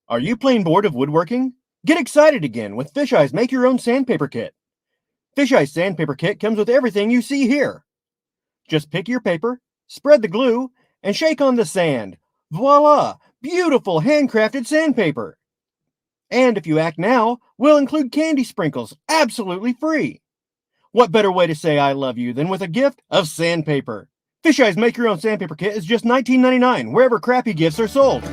Are you plain bored of woodworking? Get excited again with Fisheye's Make Your Own Sandpaper Kit. Fisheye's Sandpaper Kit comes with everything you see here. Just pick your paper, spread the glue, and shake on the sand. Voila! Beautiful handcrafted sandpaper. And if you act now, we'll include candy sprinkles absolutely free. What better way to say I love you than with a gift of sandpaper? Fisheye's Make Your Own Sandpaper Kit is just $19.99 wherever crappy gifts are sold.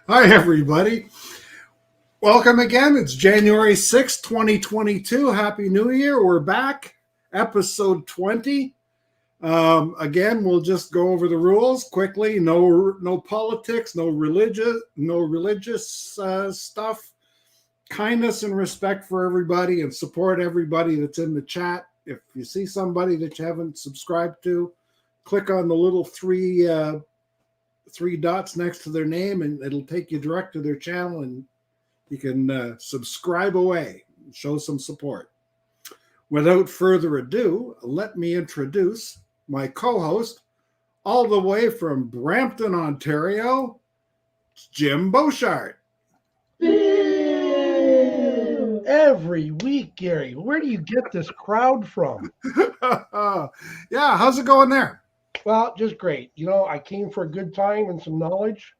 Hi, everybody. Welcome again. It's January 6th, 2022. Happy New Year. We're back. Episode 20. Again, we'll just go over the rules quickly. No politics, no religious stuff. Kindness and respect for everybody and support everybody that's in the chat. If you see somebody that you haven't subscribed to, click on the little three dots next to their name and it'll take you direct to their channel and you can subscribe away and show some support. Without further ado, let me introduce my co-host all the way from Brampton, Ontario, Jim Beauchart. Every week, Gary. Where do you get this crowd from? Yeah, how's it going there? Well, just great. You know, I came for a good time and some knowledge,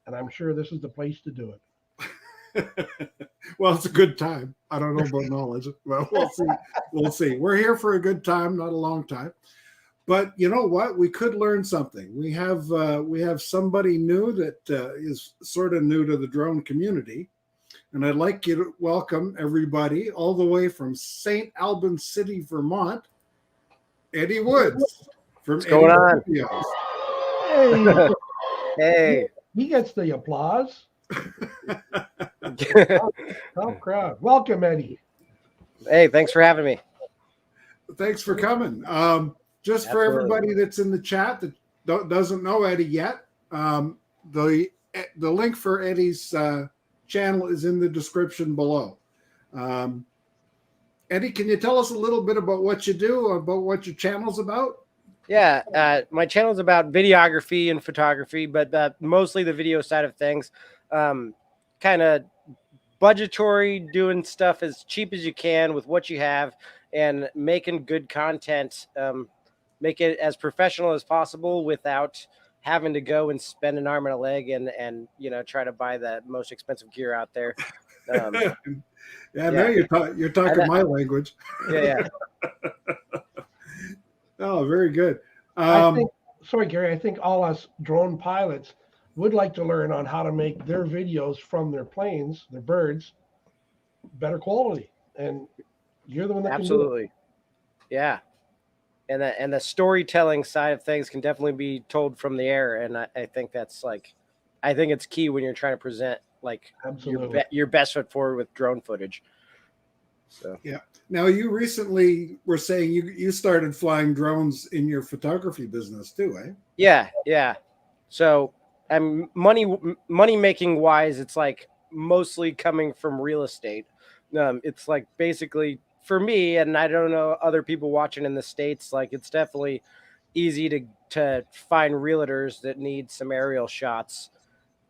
and I'm sure this is the place to do it. Well, it's a good time. I don't know about knowledge, but we'll see. We'll see. We're here for a good time, not a long time. But you know what? We could learn something. We have somebody new that is sort of new to the drone community, and I'd like you to welcome everybody all the way from St. Albans City, Vermont, Eddie Woods. What's going on? Hey, Hey. He gets the applause. Top crowd. Welcome, Eddie. Hey, thanks for having me. Thanks for coming. Just for Absolutely. everybody that's in the chat that doesn't know Eddie yet, the the link for Eddie's channel is in the description below. Eddie, can you tell us a little bit about what you do, about what your channel's about? Yeah, my channel's about videography and photography, but mostly the video side of things. Kind of budgetary, doing stuff as cheap as you can with what you have, and making good content. Make it as professional as possible without having to go and spend an arm and a leg and try to buy the most expensive gear out there. Now you're talking my language. Yeah. Oh, very good. Sorry, Gary, I think all us drone pilots would like to learn on how to make their videos from their planes, their birds, better quality. And you're the one that Absolutely. can do it. Yeah. And the storytelling side of things can definitely be told from the air. And I think that's I think it's key when you're trying to present your best foot forward with drone footage. So yeah. Now you recently were saying you started flying drones in your photography business too, eh? Yeah. So I'm money making wise, it's mostly coming from real estate. It's basically for me, and I don't know other people watching in the States, it's definitely easy to find realtors that need some aerial shots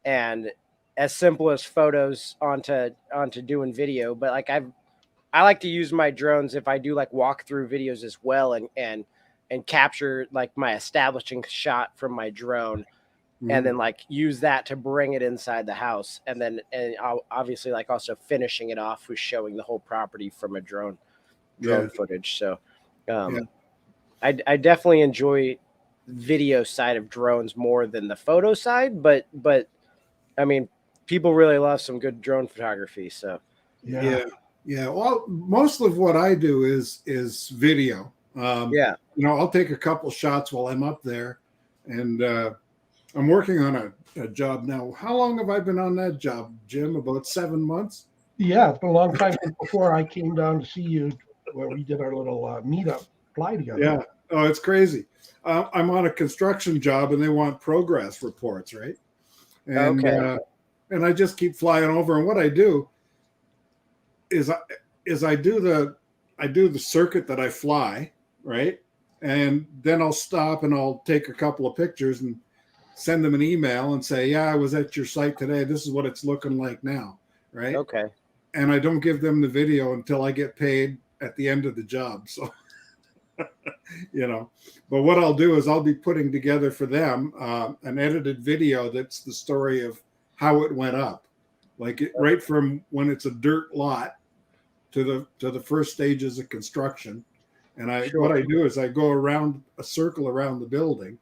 and as simple as photos onto doing video. But I like to use my drones if I do walkthrough videos as well, and capture my establishing shot from my drone, and then use that to bring it inside the house, and I'll obviously also finishing it off with showing the whole property from a drone footage. So I definitely enjoy video side of drones more than the photo side, but I mean, people really love some good drone photography. So yeah. Well, most of what I do is video. I'll take a couple shots while I'm up there, and I'm working on a job now. How long have I been on that job, Jim? About 7 months? Yeah, it's been a long time since before I came down to see you where we did our little meetup fly together. Yeah. Oh, it's crazy. I'm on a construction job, and they want progress reports, right? And and I just keep flying over. And what I do is I do the circuit that I fly, right? And then I'll stop and I'll take a couple of pictures and send them an email and say, yeah, I was at your site today. This is what it's looking like now, right? Okay. And I don't give them the video until I get paid at the end of the job. So, but what I'll do is I'll be putting together for them an edited video that's the story of how it went up, right from when it's a dirt lot to the first stages of construction. And what I do is I go around a circle around the building,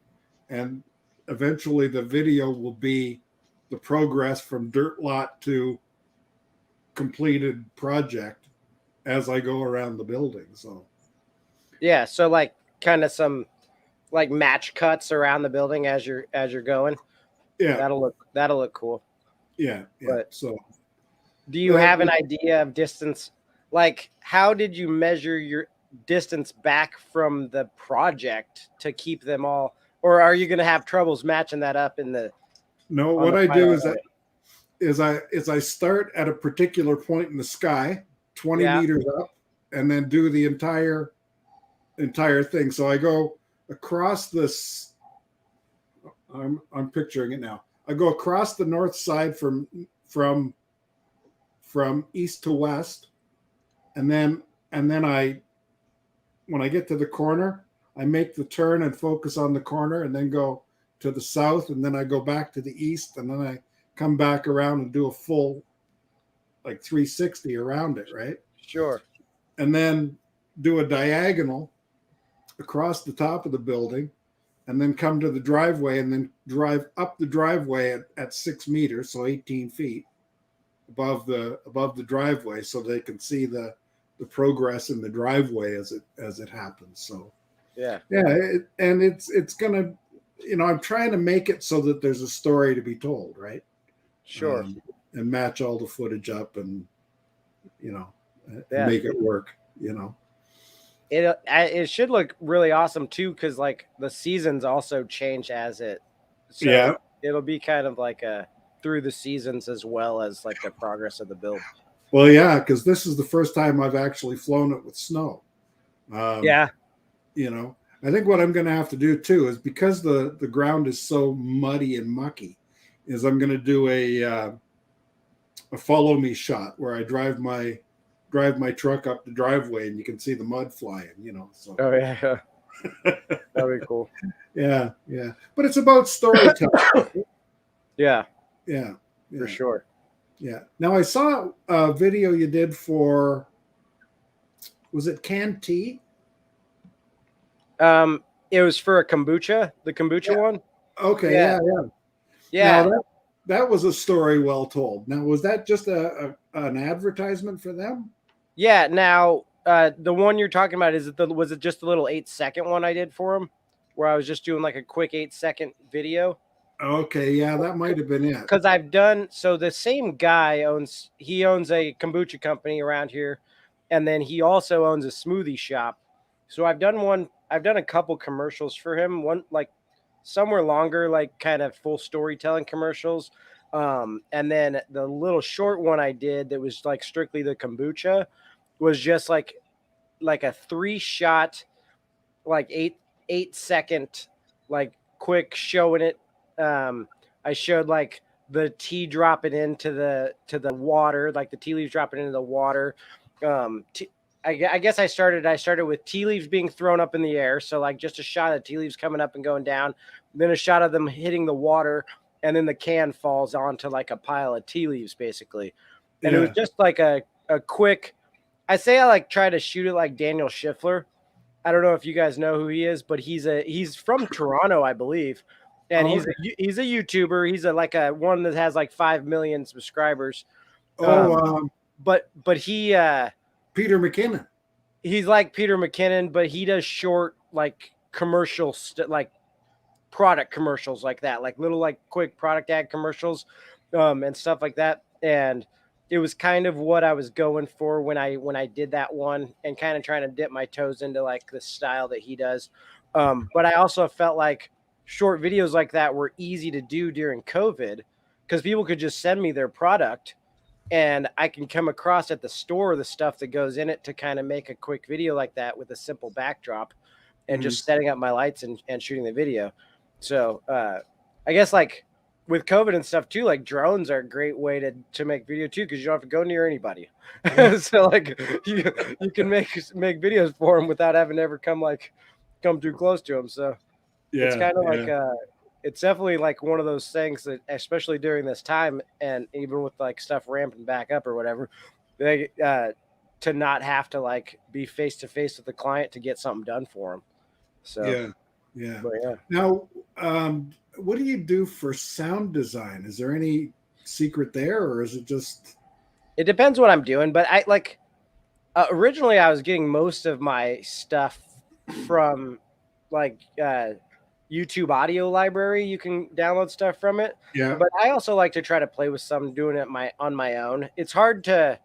and eventually the video will be the progress from dirt lot to completed project as I go around the building. So yeah, so kind of some match cuts around the building as you're going. Yeah, that'll look cool. Yeah. But so do you have an idea of distance? How did you measure your distance back from the project to keep them all, or are you going to have troubles matching that up in the? No, what I do is I start at a particular point in the sky, 20 meters up, and then do the entire thing. So I go across this. I'm picturing it now. I go across the north side from east to west, and then when I get to the corner, I make the turn and focus on the corner, and then go to the south, and then I go back to the east, and then I come back around and do a full 360 around it, right? Sure. And then do a diagonal across the top of the building, and then come to the driveway, and then drive up the driveway at 6 meters, so 18 feet above the driveway, so they can see the progress in the driveway as it happens. So and it's gonna, I'm trying to make it so that there's a story to be told, right? Sure. And match all the footage up, and make it work. It should look really awesome too, because the seasons also change as it. So it'll be kind of through the seasons as well as like the progress of the build. Well, yeah, because this is the first time I've actually flown it with snow. Yeah. You know, I think what I'm going to have to do too is because the ground is so muddy and mucky, is I'm going to do a follow me shot where I drive my truck up the driveway and you can see the mud flying. You know, so Oh yeah, that'd be cool. yeah, but it's about storytelling. Yeah, yeah, for sure. Yeah. Now I saw a video you did for, was it canned tea? It was for a kombucha, the kombucha one. Okay. Yeah. Yeah. Now that was a story well told. Now, was that just an advertisement for them? Yeah. Now, the one you're talking about, was it just the little 8-second one I did for him, where I was just doing like a quick 8-second video? Okay, yeah, that might have been it. Because I've done so. The same guy owns a kombucha company around here, and then he also owns a smoothie shop. So I've done a couple commercials for him. One like somewhere longer, like kind of full storytelling commercials. And then the little short one I did that was like strictly the kombucha was just like a 3-shot, like 8-second, like quick showing it. I showed like the tea dropping into the water, like the tea leaves dropping into the water. I guess I started with tea leaves being thrown up in the air. So like just a shot of tea leaves coming up and going down, then a shot of them hitting the water, and then the can falls onto like a pile of tea leaves basically. And it was just like a quick, I say I like try to shoot it like Daniel Schiffler. I don't know if you guys know who he is, but he's from Toronto, I believe. And he's a YouTuber. He's like a one that has like 5 million subscribers. But he Peter McKinnon. He's like Peter McKinnon, but he does short like commercial like product commercials like that, like little like quick product ad commercials, and stuff like that. And it was kind of what I was going for when I did that one, and kind of trying to dip my toes into like the style that he does. But I also felt like short videos like that were easy to do during COVID because people could just send me their product and I can come across at the store the stuff that goes in it to kind of make a quick video like that with a simple backdrop and just setting up my lights and shooting the video. So I guess like with COVID and stuff too, like drones are a great way to make video too, because you don't have to go near anybody. So like you can make videos for them without having to ever come too close to them. So it's kind of like it's definitely like one of those things that, especially during this time, and even with like stuff ramping back up or whatever, they to not have to like be face to face with the client to get something done for them. So yeah. But yeah. Now, what do you do for sound design? Is there any secret there, or is it just? It depends what I'm doing, but I like originally I was getting most of my stuff from like YouTube audio library. You can download stuff from it. Yeah. But I also like to try to play with some doing it on my own. It's hard to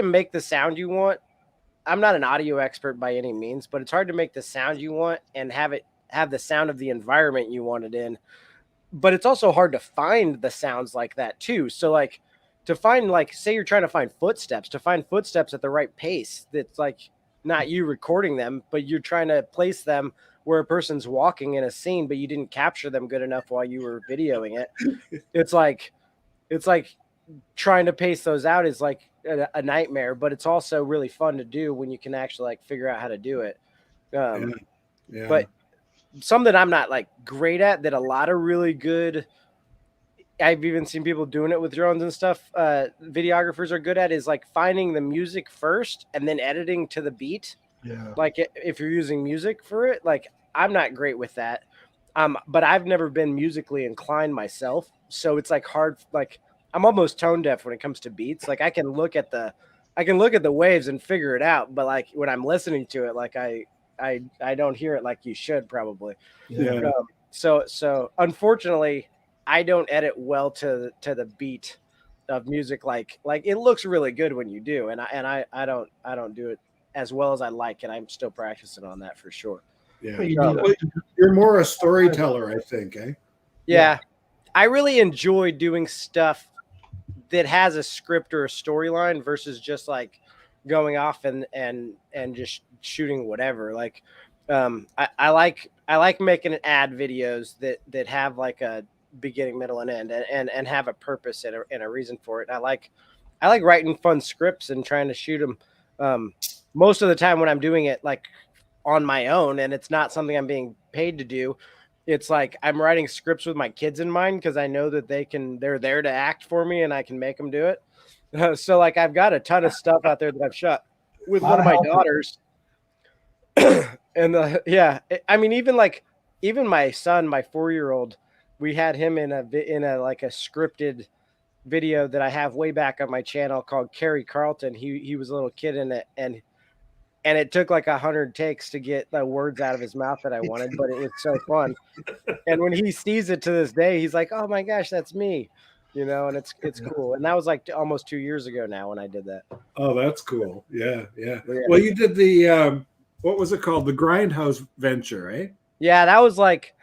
make the sound you want. I'm not an audio expert by any means, but it's hard to make the sound you want and have the sound of the environment you want it in. But it's also hard to find the sounds like that too. So like to find, like, say you're trying to find footsteps at the right pace. That's like not you recording them, but you're trying to place them where a person's walking in a scene, but you didn't capture them good enough while you were videoing it. It's like trying to pace those out is like a nightmare, but it's also really fun to do when you can actually like figure out how to do it. But something I'm not like great at that a lot of really good, I've even seen people doing it with drones and stuff, videographers are good at, is like finding the music first and then editing to the beat. Yeah. Like if you're using music for it, like I'm not great with that. But I've never been musically inclined myself. So it's like hard, like I'm almost tone deaf when it comes to beats. Like I can look at the waves and figure it out. But like when I'm listening to it, like I don't hear it like you should probably. Yeah. So unfortunately, I don't edit well to the beat of music. Like it looks really good when you do, and I don't do it as well as I like, and I'm still practicing on that for sure. Yeah, you're more a storyteller, I think, eh? Yeah. I really enjoy doing stuff that has a script or a storyline versus just like going off and just shooting whatever. Like, I like making ad videos that have like a beginning, middle, and end, and have a purpose and a reason for it. I like writing fun scripts and trying to shoot them. Most of the time when I'm doing it like on my own and it's not something I'm being paid to do, it's like I'm writing scripts with my kids in mind because I know that they're there to act for me and I can make them do it. So like I've got a ton of stuff out there that I've shot with one of my daughters. And yeah, I mean even my son, my 4-year-old, we had him in a like a scripted video that I have way back on my channel called Carrie Carlton. He was a little kid in it, and it took like 100 takes to get the words out of his mouth that I wanted, but it was so fun. And when he sees it to this day, he's like, "Oh my gosh, that's me," and it's cool. And that was like almost 2 years ago now when I did that. Oh, that's cool. Yeah. Yeah. Well, you did the what was it called? The Grindhouse venture, eh? Yeah, that was like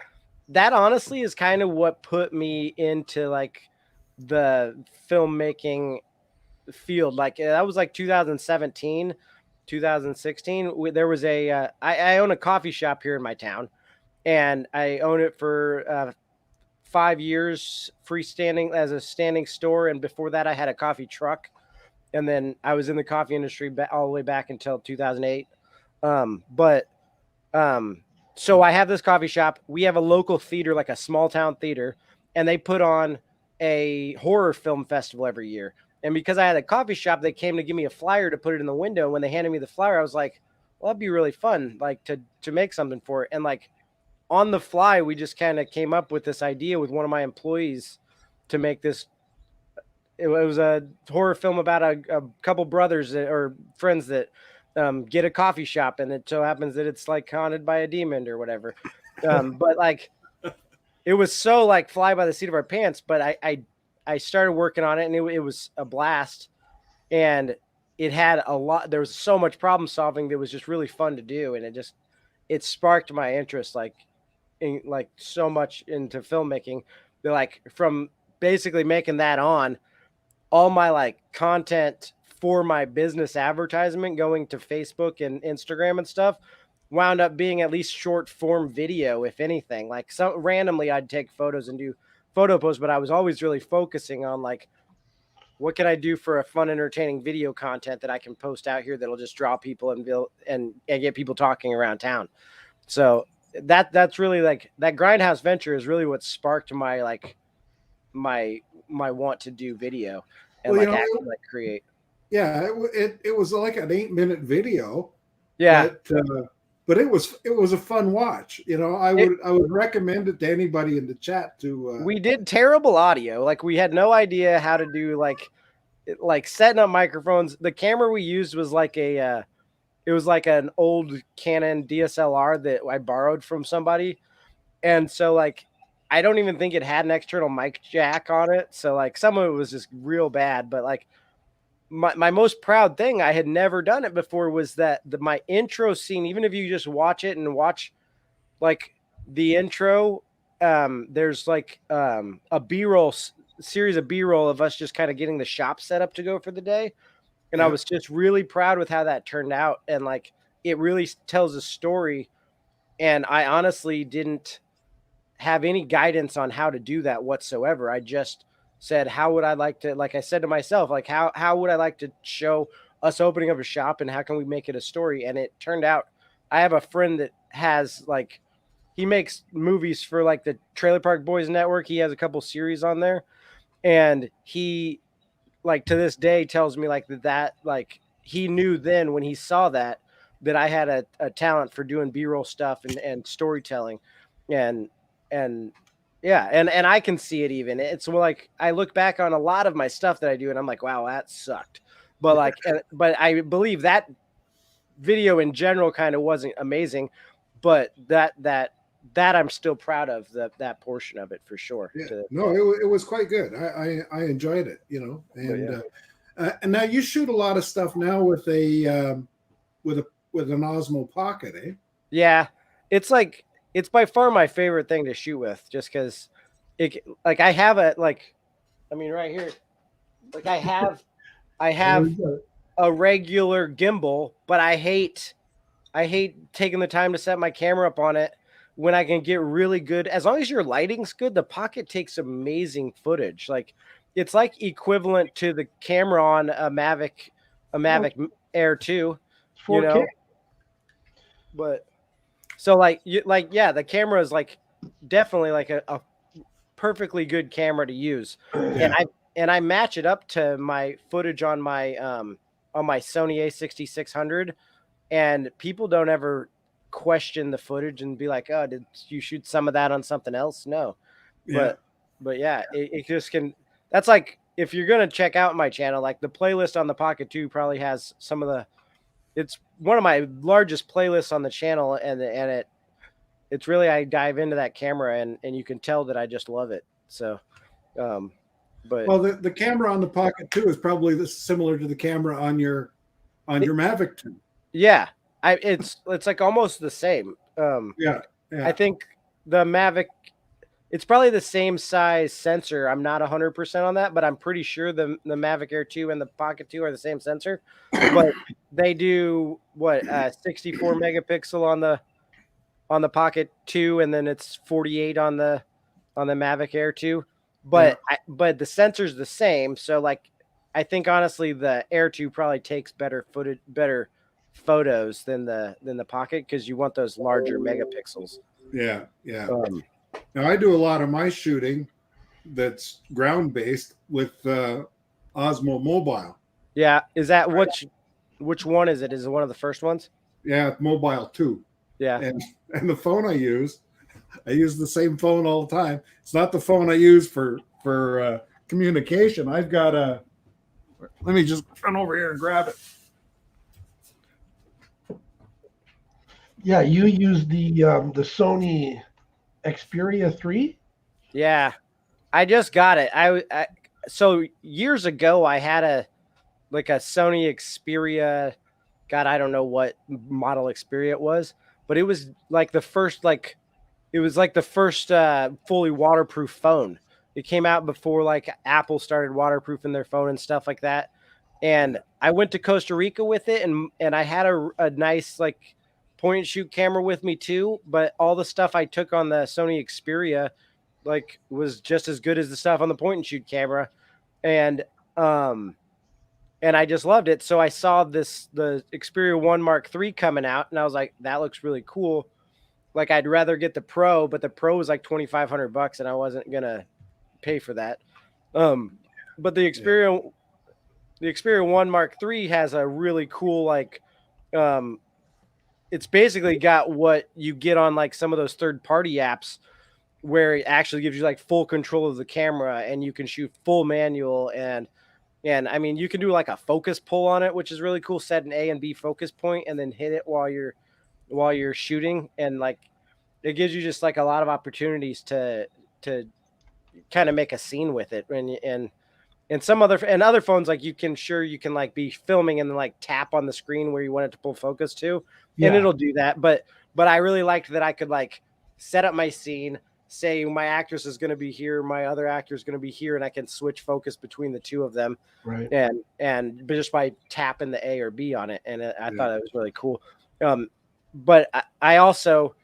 that. Honestly, is kind of what put me into like the filmmaking field. Like that was like 2017, 2016. There was I own a coffee shop here in my town, and I own it for 5 years freestanding as a standing store. And before that, I had a coffee truck, and then I was in the coffee industry all the way back until 2008. So I have this coffee shop. We have a local theater, like a small town theater, and they put on a horror film festival every year. And because I had a coffee shop, they came to give me a flyer to put it in the window. When they handed me the flyer, I was like, well, that'd be really fun, like to make something for it. And like on the fly, we just kind of came up with this idea with one of my employees to make this. It was a horror film about a couple brothers or friends that get a coffee shop, and it so happens that it's like haunted by a demon or whatever. But like, it was so like fly by the seat of our pants. But I started working on it, and it was a blast, and it had a lot. There was so much problem solving that was just really fun to do, and it sparked my interest like so much into filmmaking. They're like from basically making that on all my like content for my business advertisement going to Facebook and Instagram and stuff wound up being at least short form video, if anything. Like so randomly I'd take photos and do photo posts, but I was always really focusing on like, what can I do for a fun, entertaining video content that I can post out here that'll just draw people and build and get people talking around town. So that's really like that Grindhouse venture is really what sparked my like my want to do video and actually create. Yeah, it was like an 8-minute video. Yeah, but it was a fun watch. I would recommend it to anybody in the chat to. We did terrible audio. Like we had no idea how to do like setting up microphones. The camera we used was like it was like an old Canon DSLR that I borrowed from somebody, and so like I don't even think it had an external mic jack on it. So like some of it was just real bad, but like. My most proud thing, I had never done it before, was that my intro scene, even if you just watch it and watch like the intro, there's like a B-roll series of B-roll of us just kind of getting the shop set up to go for the day. And I was just really proud with how that turned out. And like, it really tells a story. And I honestly didn't have any guidance on how to do that whatsoever. I just said, how would I like to, like I said to myself, like, how would I like to show us opening up a shop and how can we make it a story? And it turned out, I have a friend that has like, he makes movies for like the Trailer Park Boys Network. He has a couple series on there, and he like to this day tells me like that like he knew then when he saw that I had a talent for doing B-roll stuff and storytelling and yeah, and I can see it even. It's like I look back on a lot of my stuff that I do and I'm like, wow, that sucked. But like, but I believe that video in general kind of wasn't amazing, but that I'm still proud of that portion of it for sure. Yeah. No, it was quite good. I enjoyed it, and and now you shoot a lot of stuff now with an Osmo Pocket, eh? Yeah, it's like. It's by far my favorite thing to shoot with, just because like I have a like, I mean right here, like I have a regular gimbal, but I hate taking the time to set my camera up on it when I can get really good. As long as your lighting's good, the Pocket takes amazing footage. Like it's like equivalent to the camera on a Mavic Air 2, It's you 4K. know. But so like yeah, the camera is like definitely like a perfectly good camera to use. Yeah. And I match it up to my footage on my Sony A6600, and people don't ever question the footage and be like, "Oh, did you shoot some of that on something else?" No, Yeah. but yeah, it just can. That's like if you're gonna check out my channel, like the playlist on the Pocket 2 probably has some of the. It's one of my largest playlists on the channel, and it's really I dive into that camera, and you can tell that I just love it. So, um, but Well, the camera on the Pocket 2 is probably similar to the camera on your Mavic 2. yeah, it's like almost the same. Yeah. Yeah. I think the Mavic, it's probably the same size sensor. I'm not 100% on that, but I'm pretty sure the Mavic Air 2 and the Pocket 2 are the same sensor. But they do what 64 megapixel on the Pocket 2, and then it's 48 on the Mavic Air 2. But but the sensor's the same, so like I think honestly the Air 2 probably takes better photos than the Pocket because you want those larger megapixels. Yeah. Yeah. Now I do a lot of my shooting that's ground based with Osmo Mobile. Yeah, is that which one is it? Is it one of the first ones? Yeah, Mobile 2. Yeah. And the phone I use the same phone all the time. It's not the phone I use for communication. I've got a. Let me just run over here and grab it. Yeah, you use the Sony Xperia 3? Yeah. I just got it. I so years ago I had a Sony Xperia. God, I don't know what model Xperia it was, but it was like the first fully waterproof phone. It came out before like Apple started waterproofing their phone and stuff like that. And I went to Costa Rica with it, and I had a nice like point and shoot camera with me too. But all the stuff I took on the Sony Xperia like was just as good as the stuff on the point and shoot camera. And and I just loved it. So I saw the Xperia 1 Mark III coming out, and I was like, that looks really cool. Like I'd rather get the Pro, but the Pro was like $2,500, and I wasn't gonna pay for that. But the Xperia 1 Mark III has a really cool like, it's basically got what you get on like some of those third-party apps, where it actually gives you like full control of the camera, and you can shoot full manual, and I mean you can do like a focus pull on it, which is really cool. Set an A and B focus point, and then hit it while you're shooting, and like it gives you just like a lot of opportunities to kind of make a scene with it. And some other phones, like you can like be filming and then like tap on the screen where you want it to pull focus to, and it'll do that. But I really liked that I could like set up my scene, say my actress is going to be here, my other actor is going to be here, and I can switch focus between the two of them, right? And just by tapping the A or B on it, and I thought it was really cool. But I also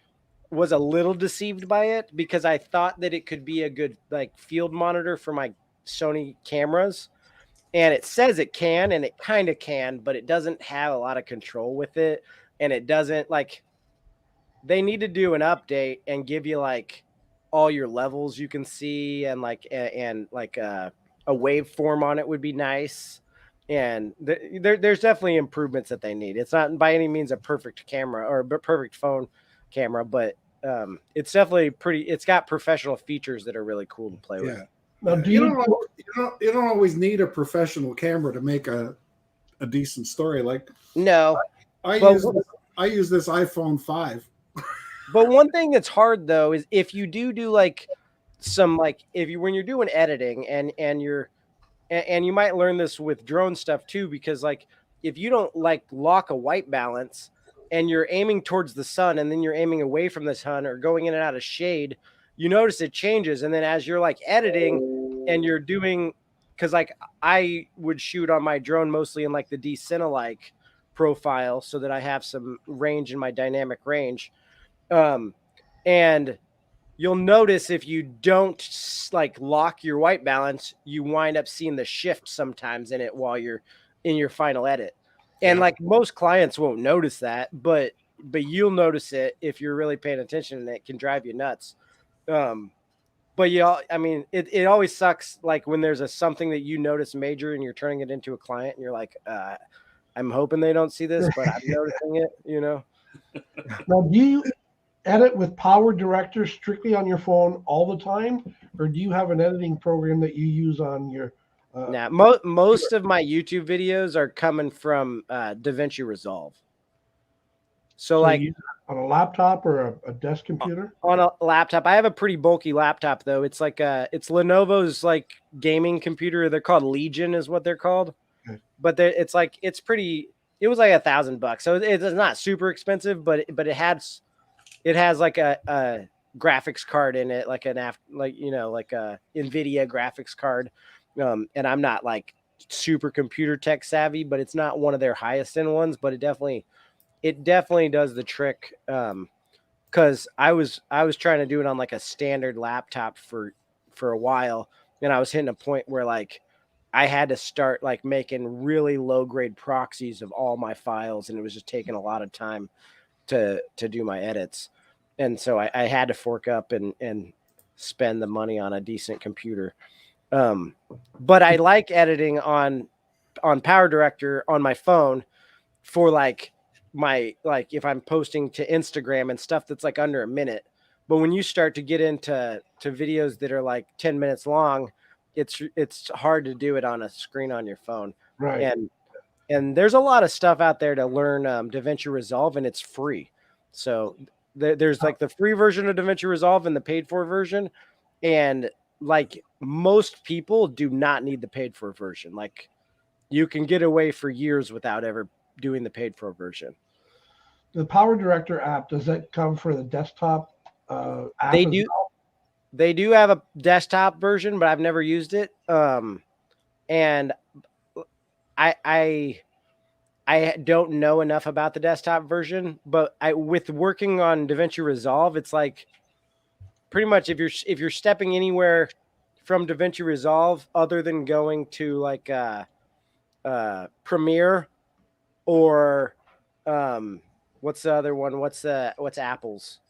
was a little deceived by it because I thought that it could be a good like field monitor for my Sony cameras, and it says it can, and it kind of can, but it doesn't have a lot of control with it, and it doesn't like. They need to do an update and give you like all your levels you can see, and like a waveform on it would be nice. And there's definitely improvements that they need. It's not by any means a perfect camera or a perfect phone camera, but it's definitely pretty. It's got professional features that are really cool to play with. Now, You don't always need a professional camera to make a decent story. Like no, I use this iPhone 5. But one thing that's hard though is if you do like some like when you're doing editing and you might learn this with drone stuff too, because like if you don't like lock a white balance and you're aiming towards the sun and then you're aiming away from the sun or going in and out of shade, you notice it changes. And then as you're like editing and you're doing, because like I would shoot on my drone mostly in like the D-Cine-like profile so that I have some range in my dynamic range. And you'll notice if you don't like lock your white balance, you wind up seeing the shift sometimes in it while you're in your final edit. And Yeah. like most clients won't notice that, but you'll notice it if you're really paying attention, and it can drive you nuts. But yeah, I mean, it always sucks like when there's a something that you notice major and you're turning it into a client and you're like, I'm hoping they don't see this, but I'm noticing it, you know. Now, do you edit with Power Director strictly on your phone all the time, or do you have an editing program that you use on your? Now, most of my YouTube videos are coming from DaVinci Resolve. So like you use it on a laptop or a desk computer? on a laptop. I have a pretty bulky laptop though. It's like it's Lenovo's like gaming computer. They're called Legion is what they're called. Okay. But it's like it's pretty. It was like $1,000, so it's not super expensive, but it has like a graphics card in it, like like a NVIDIA graphics card. And I'm not like super computer tech savvy, but it's not one of their highest end ones, but it definitely does the trick. Cause I was trying to do it on like a standard laptop for a while. And I was hitting a point where like I had to start like making really low grade proxies of all my files. And it was just taking a lot of time to do my edits. And so I had to fork up and spend the money on a decent computer. But I like editing on Power Director on my phone for like if I'm posting to Instagram and stuff that's like under a minute. But when you start to get into videos that are like 10 minutes long, it's hard to do it on a screen on your phone. Right. And there's a lot of stuff out there to learn DaVinci Resolve, and it's free. So there's like the free version of DaVinci Resolve and the paid for version. And like most people do not need the paid for version. Like you can get away for years without ever doing the paid for version. The Power Director app, does that come for the desktop app? They do have a desktop version, but I've never used it. And I don't know enough about the desktop version, but with working on DaVinci Resolve, it's like pretty much if you're stepping anywhere from DaVinci Resolve other than going to like Premiere or what's the other one? What's Apple's?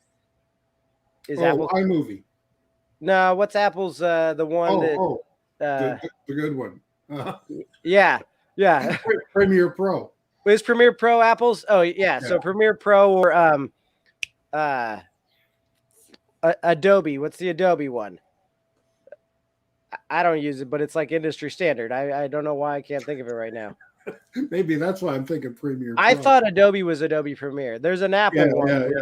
Apple iMovie? No, what's Apple's the one the good one. Yeah. Premiere Pro. Is Premiere Pro Apple's? Oh yeah. So Premiere Pro or Adobe. What's the Adobe one? I don't use it, but it's like industry standard. I don't know why I can't think of it right now. Maybe that's why I'm thinking Premiere Pro. I thought Adobe was Adobe Premiere. There's an Apple one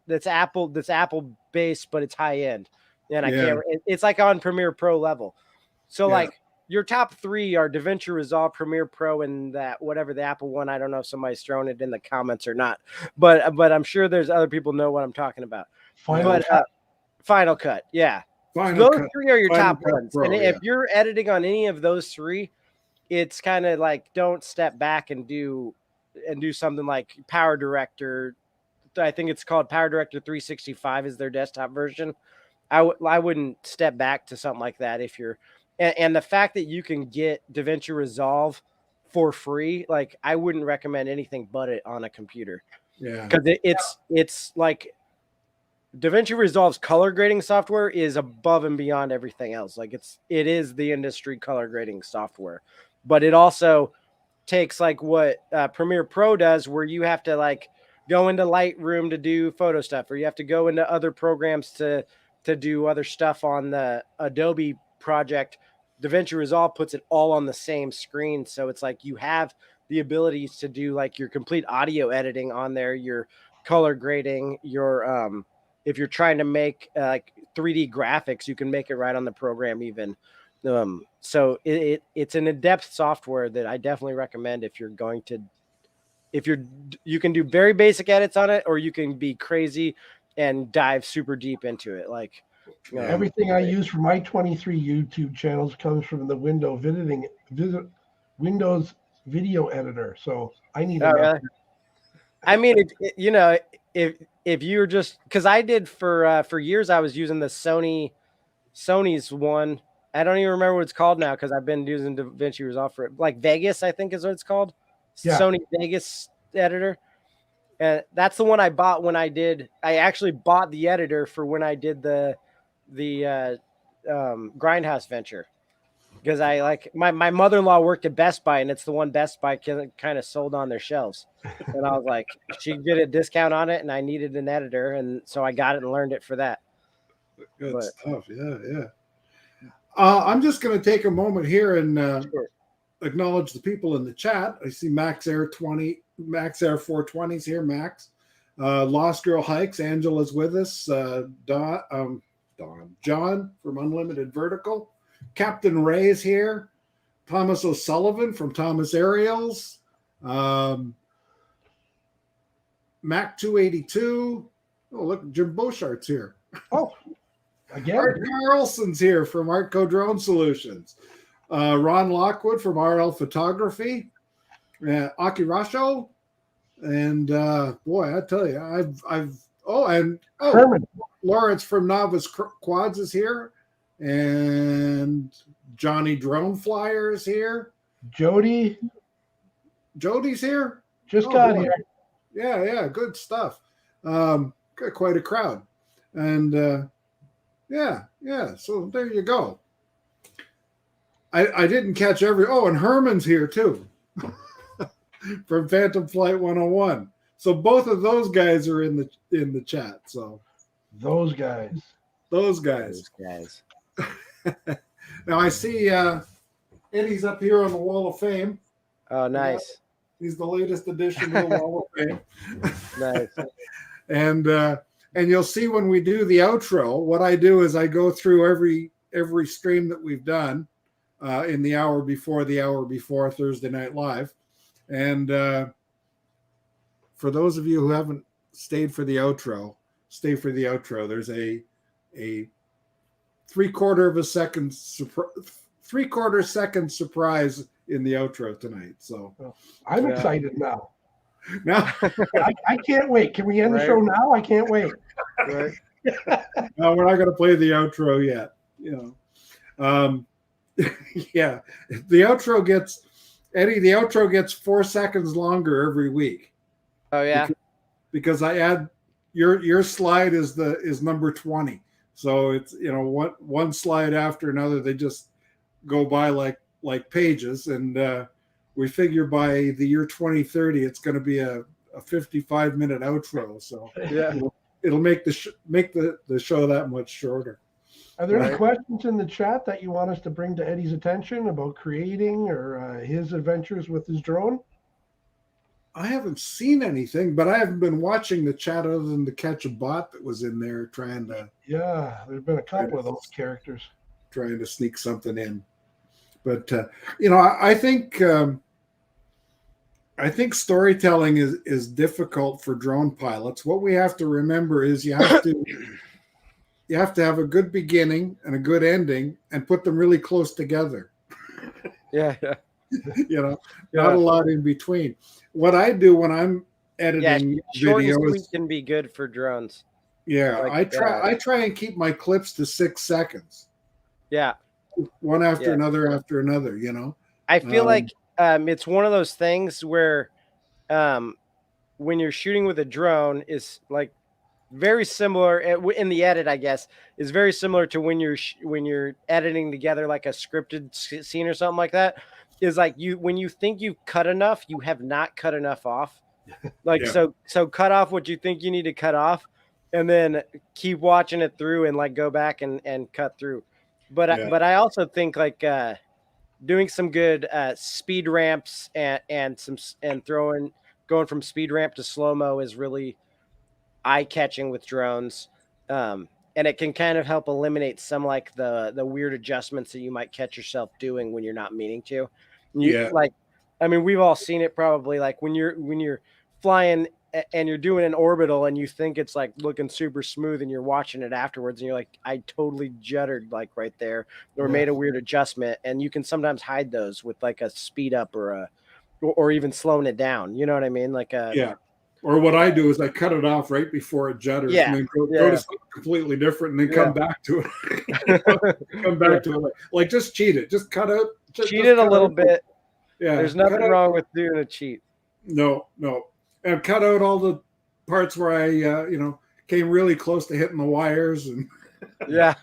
that's Apple based, but it's high end. And I can't. It's like on Premiere Pro level. So like your top three are DaVinci Resolve, Premiere Pro, and that whatever the Apple one. I don't know if somebody's thrown it in the comments or not, but I'm sure there's other people know what I'm talking about. Final Cut, yeah. Those three are your top ones. Pro, and if you're editing on any of those three, it's kind of like don't step back and do something like Power Director. I think it's called Power Director 365 is their desktop version. I wouldn't step back to something like that if you're and the fact that you can get DaVinci Resolve for free, like I wouldn't recommend anything but it on a computer. Yeah. Because it's like DaVinci Resolve's color grading software is above and beyond everything else. Like it is the industry color grading software, but it also takes like what Premiere Pro does, where you have to like go into Lightroom to do photo stuff, or you have to go into other programs to do other stuff on the Adobe project. DaVinci Resolve puts it all on the same screen, so it's like you have the abilities to do like your complete audio editing on there, your color grading, your if you're trying to make like 3D graphics, you can make it right on the program even. So it's an in-depth software that I definitely recommend if you're going to, you can do very basic edits on it, or you can be crazy and dive super deep into it. Like Everything I use for my 23 YouTube channels comes from the Windows video editor. So I need an Really? I mean, you know, if you were just because I did for years, I was using the Sony's one. I don't even remember what it's called now because I've been using DaVinci Resolve for it. Like Vegas, I think is what it's called. Yeah. Sony Vegas editor. And that's the one I bought when I actually bought the editor for when I did the Grindhouse venture. Because I like my mother-in-law worked at Best Buy, and it's the one Best Buy kind of sold on their shelves. And I was like, she did a discount on it, and I needed an editor, and so I got it and learned it for that. Good stuff. Yeah. I'm just going to take a moment here and Sure. acknowledge the people in the chat. I see Max Air 420s here. Max, Lost Girl Hikes. Angela's with us. John from Unlimited Vertical. Captain Ray's here. Thomas O'Sullivan from Thomas Aerials. Mac 282. Oh, look, Jim Beauchart's here. Oh, again. Art Carlson's here from Artco Drone Solutions. Ron Lockwood from RL Photography. Akirasho. And boy, I tell you, Herman. Lawrence from Novice Quads is here. And Johnny Drone Flyer is here. Jody's here. Just got here. Yeah, good stuff. Got quite a crowd. And yeah. So there you go. I didn't catch and Herman's here too. From Phantom Flight 101. So both of those guys are in the chat. So those guys. Now I see Eddie's up here on the Wall of Fame. Oh, nice. He's the latest addition to the Wall of Fame. Nice. And you'll see when we do the outro, what I do is I go through every stream that we've done in the hour before Thursday Night Live. And for those of you who haven't stayed for the outro, stay for the outro. There's a 3/4 second surprise in the outro tonight. So I'm excited now. Now I can't wait. Can we end the show now? I can't wait. Right. No, we're not going to play the outro yet. Yeah, the outro gets 4 seconds longer every week. Oh yeah, because I add your slide is number 20, so it's one slide after another. They just go by like pages, and we figure by the year 2030 it's going to be a 55-minute outro. So yeah, it'll make the show that much shorter. Are there any questions in the chat that you want us to bring to Eddie's attention about creating or his adventures with his drone? I haven't seen anything, but I haven't been watching the chat other than to catch a bot that was in there trying to. Yeah, there's been a couple of those characters trying to sneak something in. But I think storytelling is difficult for drone pilots. What we have to remember is you have to have a good beginning and a good ending and put them really close together. Yeah. Not a lot in between. What I do when I'm editing videos can be good for drones. Yeah, I try and keep my clips to 6 seconds. Yeah. One after another. I feel like it's one of those things where when you're shooting with a drone is like very similar in the edit, I guess, is very similar to when you're editing together like a scripted scene or something like that. Is like when you think you've cut enough, you have not cut enough off. So cut off what you think you need to cut off, and then keep watching it through and like go back and cut through. But I also think like doing some good speed ramps and going from speed ramp to slow-mo is really eye-catching with drones. And it can kind of help eliminate some like the weird adjustments that you might catch yourself doing when you're not meaning to. We've all seen it probably, like when you're flying and you're doing an orbital and you think it's like looking super smooth and you're watching it afterwards and you're like, I totally juddered like right there or made a weird adjustment. And you can sometimes hide those with like a speed up or even slowing it down. You know what I mean? Like Or what I do is I cut it off right before it judders and then go to something completely different and then come back to it. Come back to it. Like just cheat it. Just cut out. Cheat it a little bit. Yeah. There's nothing wrong with doing a cheat. No. And cut out all the parts where I, came really close to hitting the wires and. Yeah.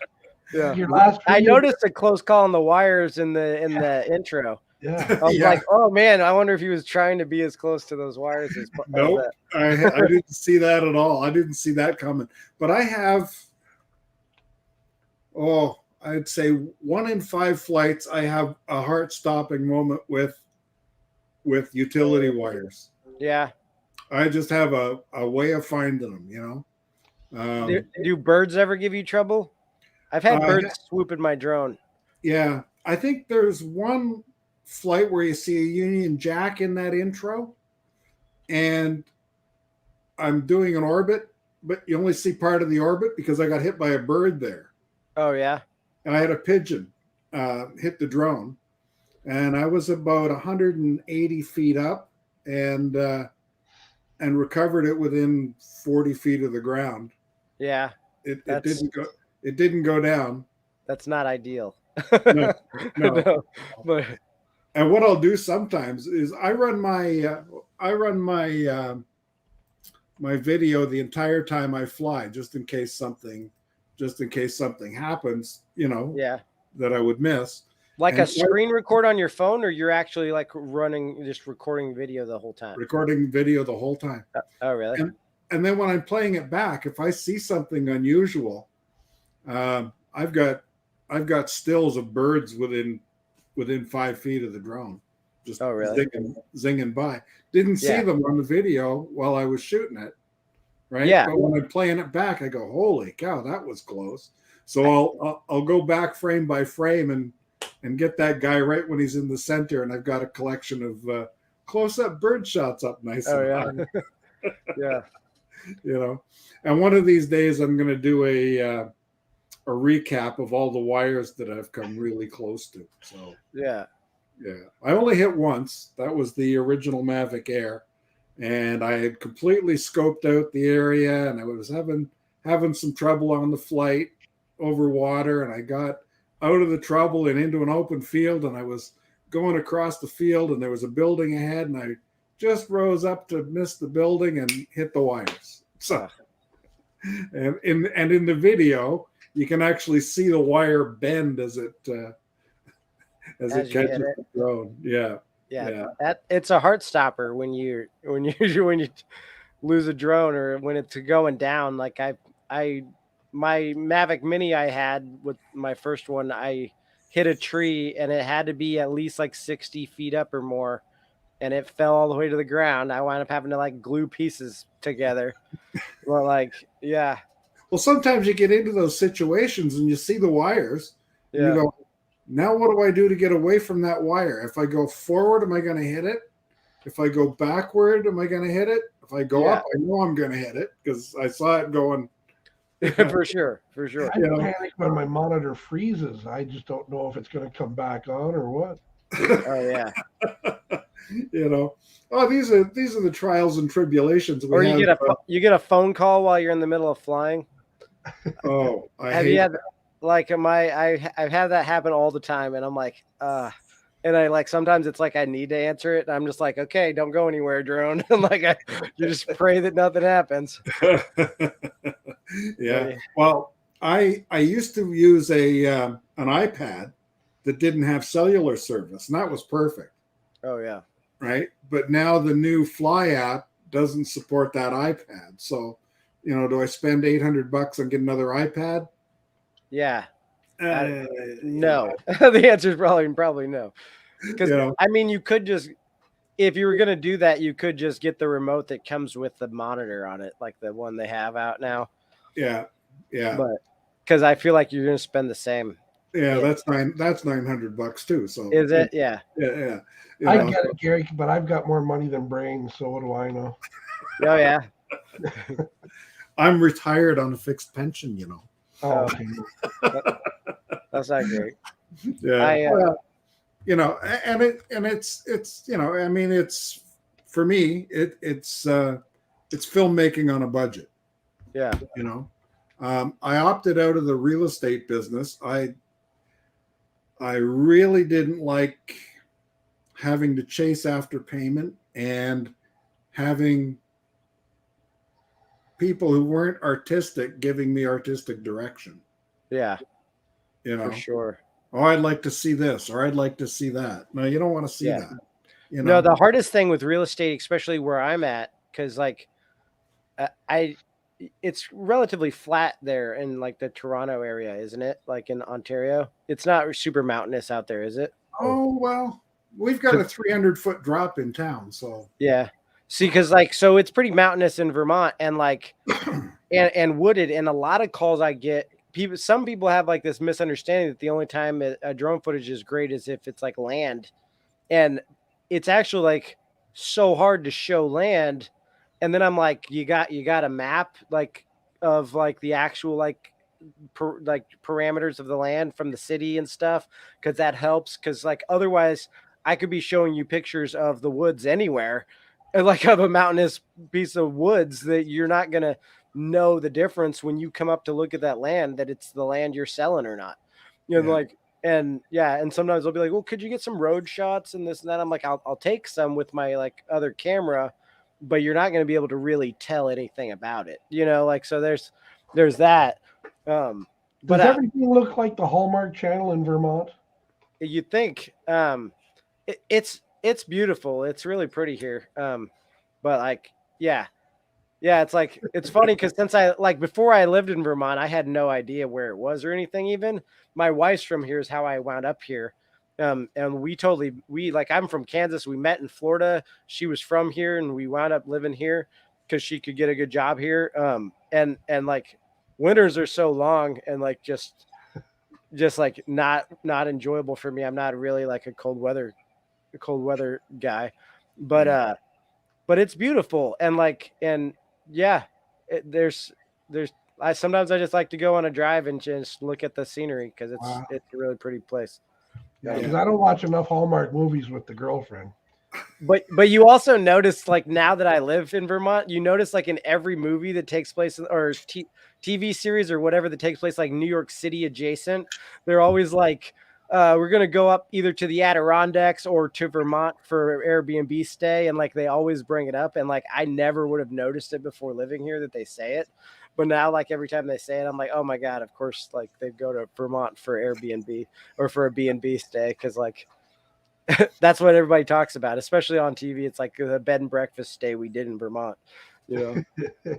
I noticed a close call on the wires in the intro. Yeah. I was like, oh man, I wonder if he was trying to be as close to those wires as Nope. I didn't see that at all. I didn't see that coming. But I have, I'd say 1 in 5 flights, I have a heart-stopping moment with utility wires. Yeah. I just have a way of finding them, Do birds ever give you trouble? I've had birds swoop in my drone. Yeah. I think there's one flight where you see a Union Jack in that intro, and I'm doing an orbit, but you only see part of the orbit because I got hit by a bird there. Oh yeah. And I had a pigeon hit the drone, and I was about 180 feet up and recovered it within 40 feet of the ground. Yeah. It didn't go down. That's not ideal. No. But and what I'll do sometimes is I run my my video the entire time I fly, just in case something happens, that I would miss. Like a screen record on your phone, or you're actually like recording video the whole time? Recording video the whole time. Oh, really? And then when I'm playing it back, if I see something unusual, I've got stills of birds within 5 feet of the drone, just zinging by. Didn't see them on the video while I was shooting it, right? Yeah. But when I'm playing it back, I go, "Holy cow, that was close!" So I'll go back frame by frame and get that guy right when he's in the center, and I've got a collection of close-up bird shots up nice. Oh yeah, yeah. And one of these days, I'm going to do a recap of all the wires that I've come really close to. So yeah, I only hit once. That was the original Mavic Air, and I had completely scoped out the area, and I was having some trouble on the flight over water, and I got out of the trouble and into an open field, and I was going across the field, and there was a building ahead, and I just rose up to miss the building and hit the wires. So, and in the video, you can actually see the wire bend as it catches the drone. Yeah. It's a heart stopper when you lose a drone or when it's going down. Like my Mavic Mini I had with my first one, I hit a tree and it had to be at least like 60 feet up or more, and it fell all the way to the ground. I wound up having to like glue pieces together. Well, Well, sometimes you get into those situations and you see the wires. And you go, now what do I do to get away from that wire? If I go forward, am I going to hit it? If I go backward, am I going to hit it? If I go up, I know I'm going to hit it because I saw it going. For sure. I panic when my monitor freezes. I just don't know if it's going to come back on or what. Oh yeah. These are the trials and tribulations. You get a phone call while you're in the middle of flying. Oh, I've had that happen all the time, and I'm like, and I like sometimes it's like I need to answer it, and I'm just like, okay, don't go anywhere, drone. And like you just pray that nothing happens. Yeah. Well, I used to use an iPad that didn't have cellular service, and that was perfect. Oh yeah. Right. But now the new Fly app doesn't support that iPad. So, do I spend $800 and get another iPad? Yeah. No. The answer is probably no. Because you could just, if you were going to do that, you could just get the remote that comes with the monitor on it, like the one they have out now. Yeah. But because I feel like you're going to spend the same. Yeah, that's $900 too. So is it? Yeah. Yeah. I get it, Gary, but I've got more money than brains, so what do I know? Oh yeah. I'm retired on a fixed pension, you know. Oh, okay. That's not great. Yeah. Well, you know, and it's you know, I mean, it's for me, it's filmmaking on a budget. Yeah. You know, I opted out of the real estate business. I really didn't like having to chase after payment and having people who weren't artistic giving me artistic direction. Yeah. You know, For sure. oh, I'd like to see this, or I'd like to see that. No, you don't want to see Yeah. that. You No, know, the hardest thing with real estate, especially where I'm at, because like it's relatively flat there in like the Toronto area, isn't it? Like in Ontario, it's not super mountainous out there, is it? oh well, we've got a 300-foot drop in town, so Yeah. See, because like so it's pretty mountainous in Vermont and like and wooded, and a lot of calls I get some people have like this misunderstanding that the only time a drone footage is great is if it's like land, and it's actually like so hard to show land. And then I'm like, you got a map like of like the actual like like parameters of the land from the city and stuff, because that helps, because like otherwise I could be showing you pictures of the woods anywhere and like of a mountainous piece of woods that you're not gonna know the difference when you come up to look at that land, that it's the land you're selling or not. You know, yeah. like, and yeah, and sometimes they'll be like, well, could you get some road shots and this and that? I'm like, I'll take some with my like other camera, but you're not going to be able to really tell anything about it, you know, like, so there's that. But Does everything look like the Hallmark Channel in Vermont? you think it's beautiful, it's really pretty here, but like, yeah, it's like, it's funny because since I like before I lived in Vermont, I had no idea where it was or anything. Even my wife's from here is how I wound up here. And we like, I'm from Kansas. We met in Florida. She was from here, and we wound up living here because she could get a good job here. And like winters are so long and like just like not enjoyable for me. I'm not really like a cold weather guy, but it's beautiful. And like, and yeah, there's I sometimes I just like to go on a drive and just look at the scenery because Wow. it's a really pretty place. Yeah, because I don't watch enough Hallmark movies with the girlfriend. But you also notice, like, now that I live in Vermont, you notice like in every movie that takes place or TV series or whatever that takes place like New York City adjacent, they're always like, we're gonna go up either to the Adirondacks or to Vermont for Airbnb stay, and like they always bring it up, and like I never would have noticed it before living here that they say it, but now like every time they say it, I'm like, oh my god, of course, like they go to Vermont for Airbnb or for a B&B stay, because like that's what everybody talks about, especially on TV. It's like the bed and breakfast stay we did in Vermont, you know.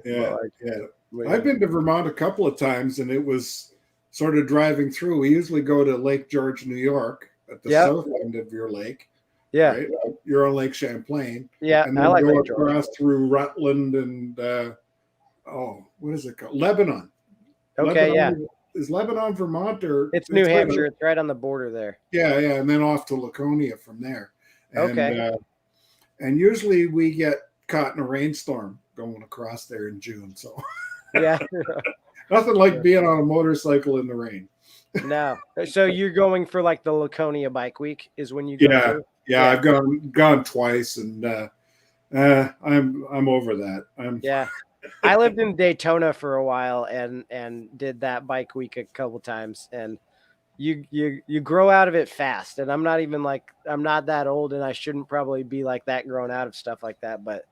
Yeah, like, yeah. I've been to Vermont a couple of times, and it was sort of driving through. We usually go to Lake George, New York, at the south end of your lake. Yeah, right? You're on Lake Champlain. Yeah, and then I like go Lake George. across through Rutland and what is it called? Lebanon. Okay, Lebanon, is Lebanon Vermont or it's New Hampshire? It's right on the border there. Yeah, and then off to Laconia from there. And, okay. And usually we get caught in a rainstorm going across there in June. So yeah, nothing like being on a motorcycle in the rain. No, so you're going for like the Laconia Bike Week is when you go. Yeah, I've gone twice, and I'm over that. I lived in Daytona for a while and did that bike week a couple times, and you grow out of it fast. And I'm not that old, and I shouldn't probably be like that grown out of stuff like that. But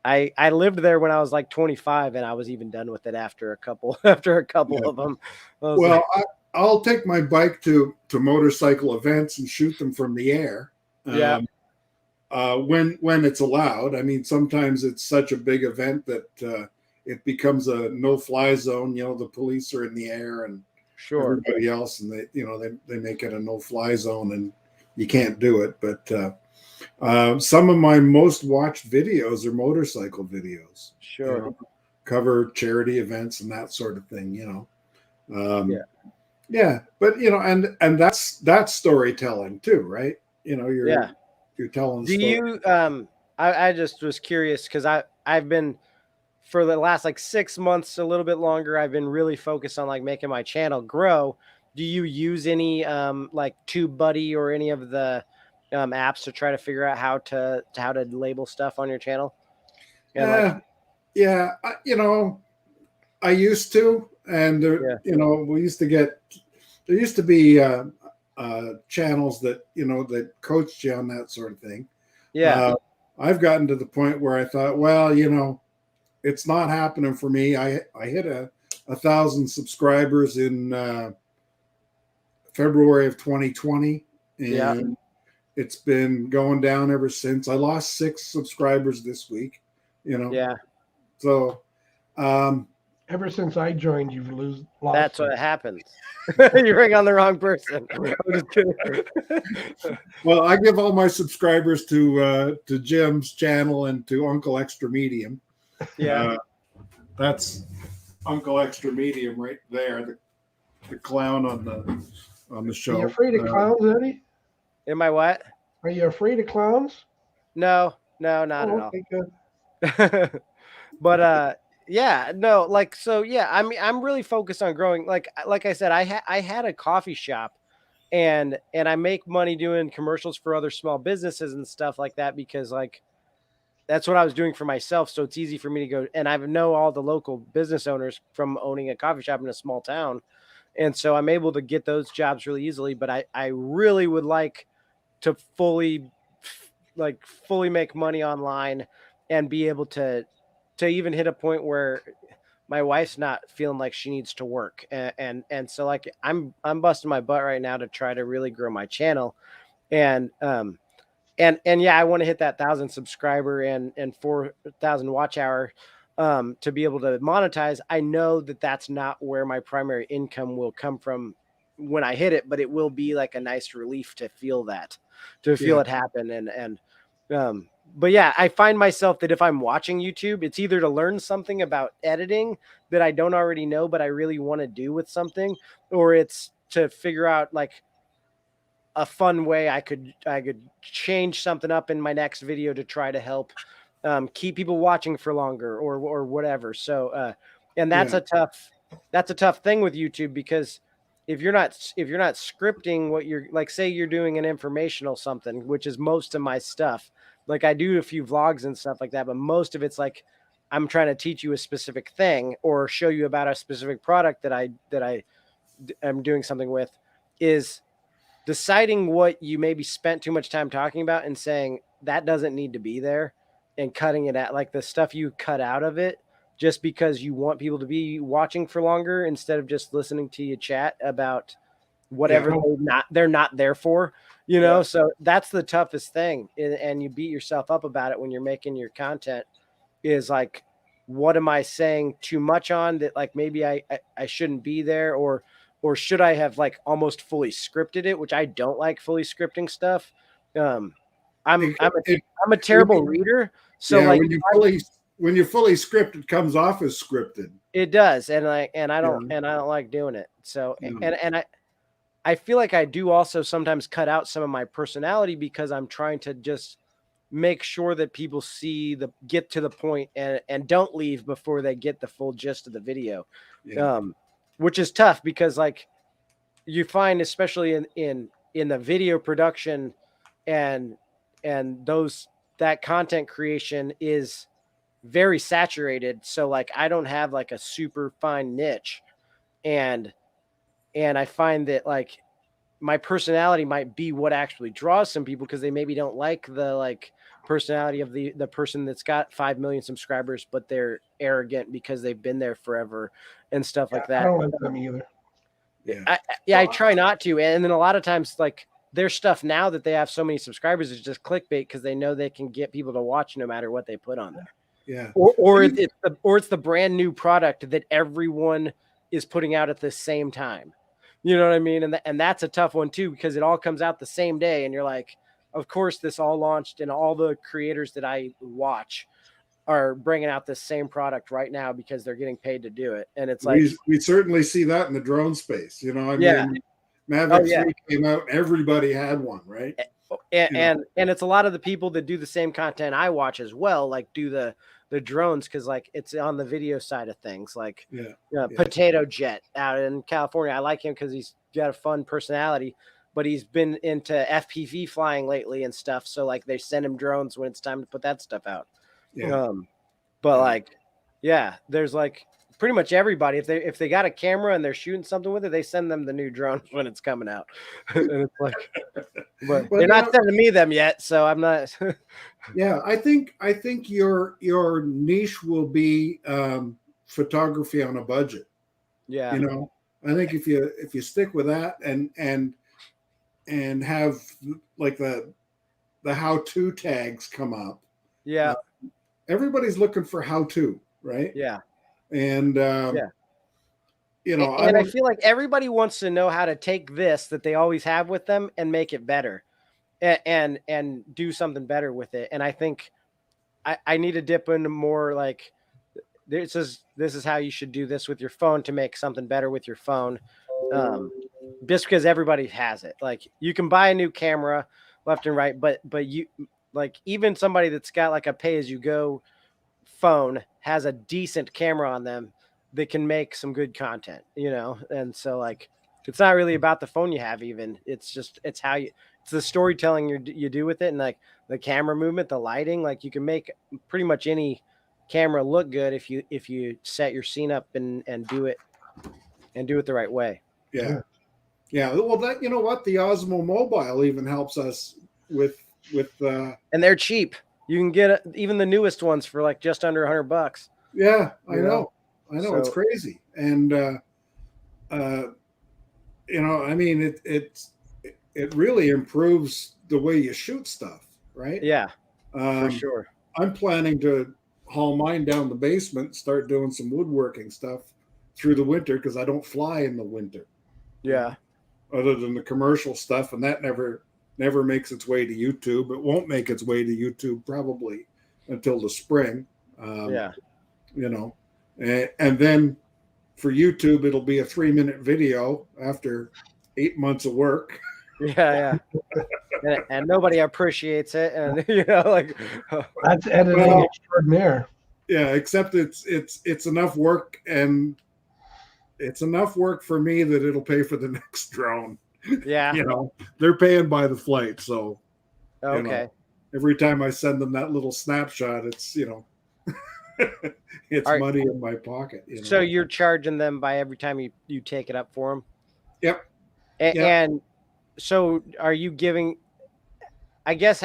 I lived there when I was like 25, and I was even done with it after a couple of them. Well, I'll take my bike to motorcycle events and shoot them from the air. When it's allowed. I mean, sometimes it's such a big event that it becomes a no-fly zone. You know, the police are in the air and everybody else, and they make it a no-fly zone, and you can't do it. But some of my most watched videos are motorcycle videos. Sure, cover charity events and that sort of thing. But and that's storytelling too, right? You're telling. Do you? I just was curious because I've been for the last like 6 months, a little bit longer, I've been really focused on like making my channel grow. Do you use any like TubeBuddy or any of the apps to try to figure out how to label stuff on your channel? And like, Yeah, I used to, and yeah, we used to get. There used to be channels that that coached you on that sort of thing. yeah, I've gotten to the point where I thought, well, it's not happening for me. I hit 1,000 subscribers in February of 2020, yeah, and it's been going down ever since. I lost 6 subscribers this week. yeah. So um, Ever since I joined, you've lost. That's what happens. You ring on the wrong person. I'm just kidding. well, I give all my subscribers to Jim's channel and to Uncle Extra Medium. Yeah. That's Uncle Extra Medium right there, the clown on the show. Are you afraid of clowns, Eddie? Am I what? Are you afraid of clowns? No, not at all. Okay, good. But yeah, no, like, so yeah, I'm really focused on growing. Like I said, I had a coffee shop, and I make money doing commercials for other small businesses and stuff like that, because like that's what I was doing for myself. So it's easy for me to go, and I know all the local business owners from owning a coffee shop in a small town. And so I'm able to get those jobs really easily. But I really would like to fully make money online and be able to even hit a point where my wife's not feeling like she needs to work. And so like I'm busting my butt right now to try to really grow my channel. And yeah, I want to hit that 1,000 subscriber and 4,000 watch hour to be able to monetize. I know that that's not where my primary income will come from when I hit it, but it will be like a nice relief to feel it happen. But yeah, I find myself that if I'm watching YouTube, it's either to learn something about editing that I don't already know, but I really want to do with something, or it's to figure out like a fun way I could change something up in my next video to try to help keep people watching for longer or whatever. So and that's a tough thing with YouTube, because if you're not scripting what you're like, say you're doing an informational something, which is most of my stuff. Like I do a few vlogs and stuff like that, but most of it's like I'm trying to teach you a specific thing or show you about a specific product that I am doing something with, is deciding what you maybe spent too much time talking about and saying that doesn't need to be there, and cutting it out, like the stuff you cut out of it just because you want people to be watching for longer instead of just listening to you chat about whatever they're not there for, So that's the toughest thing. And you beat yourself up about it when you're making your content, is like, what am I saying too much on that? Like maybe I shouldn't be there, or should I have like almost fully scripted it, which I don't like fully scripting stuff. I'm a terrible reader. So yeah, like when you fully script, it comes off as scripted. it does. And I don't like doing it. So, and I feel like I do also sometimes cut out some of my personality because I'm trying to just make sure that people get to the point and don't leave before they get the full gist of the video. Yeah. Which is tough because like you find, especially in the video production and that content creation is very saturated. So like I don't have like a super fine niche, and I find that like my personality might be what actually draws some people, because they maybe don't like the like personality of the person that's got 5 million subscribers, but they're arrogant because they've been there forever and stuff like that. I don't like them either. I try not to. And then a lot of times like their stuff, now that they have so many subscribers, is just clickbait because they know they can get people to watch no matter what they put on there. Yeah. Or it's the brand new product that everyone is putting out at the same time. You know what I mean? And that's a tough one too, because it all comes out the same day. And you're like, of course, this all launched, and all the creators that I watch are bringing out the same product right now because they're getting paid to do it. And it's like, we certainly see that in the drone space. I mean, Mavic 3 came out, everybody had one, right? And it's a lot of the people that do the same content I watch as well, like do the drones because like it's on the video side of things. Like Yeah. Potato Jet out in California, I like him because he's got a fun personality, but he's been into FPV flying lately and stuff. So like they send him drones when it's time to put that stuff out. Yeah. But Yeah. like, yeah, there's like pretty much everybody. If they got a camera and they're shooting something with it, they send them the new drone when it's coming out. And it's like, but Well, they're not sending me them yet, so I'm not. Yeah, I think your niche will be photography on a budget. Yeah, You know, I think if you stick with that and have like the how-to tags come up, yeah, everybody's looking for how-to, right? yeah. And Yeah. you know, And I feel like everybody wants to know how to take this that they always have with them and make it better, and do something better with it. And I think I need to dip into more like this is how you should do this with your phone to make something better with your phone. Just because everybody has it, like you can buy a new camera left and right, but you like even somebody that's got like a pay-as-you-go phone has a decent camera on them that can make some good content, and so like it's not really about the phone you have, even it's the storytelling you do with it, and like the camera movement, the lighting, like you can make pretty much any camera look good if you set your scene up and do it the right way. Yeah. Well, that, you know what, the Osmo Mobile even helps us with and they're cheap. You can get even the newest ones for like just under $100. Yeah, I know. So, it's crazy. And I mean, it really improves the way you shoot stuff, right? Yeah, for sure. I'm planning to haul mine down the basement, start doing some woodworking stuff through the winter because I don't fly in the winter. Yeah. Other than the commercial stuff, and that never makes its way to YouTube. It won't make its way to YouTube probably until the spring. And then for YouTube, it'll be a 3-minute video after 8 months of work. Yeah. and nobody appreciates it, and like that's editing extraordinaire. Yeah, except it's enough work, and it's enough work for me that it'll pay for the next drone. Yeah, they're paying by the flight, so okay. Every time I send them that little snapshot, it's it's money in my pocket. So you're charging them by every time you take it up for them. Yep. And so are you giving? I guess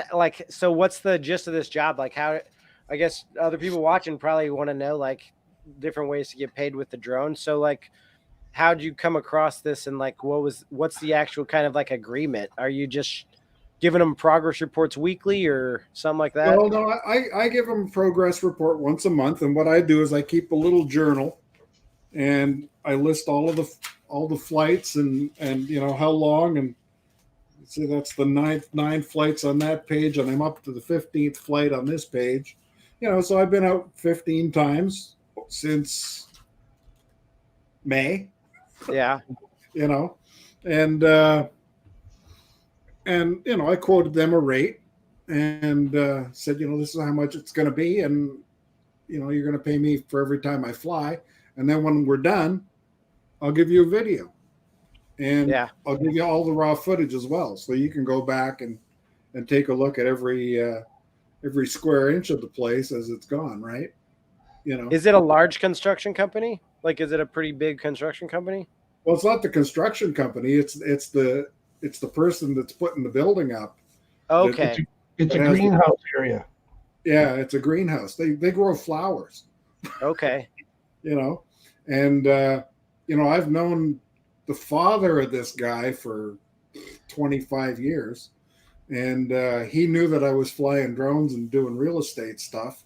so. What's the gist of this job? Like how? I guess other people watching probably want to know like different ways to get paid with the drone. So like, how'd you come across this, and like what's the actual kind of like agreement? Are you just giving them progress reports weekly or something like that? Well, no, I give them a progress report once a month, and what I do is I keep a little journal, and I list all the flights and how long, and see that's the nine flights on that page, and I'm up to the 15th flight on this page. So I've been out 15 times since May. Yeah. And I quoted them a rate and said, this is how much it's going to be, and you're going to pay me for every time I fly, and then when we're done, I'll give you a video, and I'll give you all the raw footage as well, so you can go back and take a look at every square inch of the place as it's gone, right? Is it a large construction company? Like, is it a pretty big construction company? Well, it's not the construction company. It's the person that's putting the building up. Okay. It's a greenhouse area. Yeah, it's a greenhouse. They grow flowers. Okay. And I've known the father of this guy for 25 years, and he knew that I was flying drones and doing real estate stuff.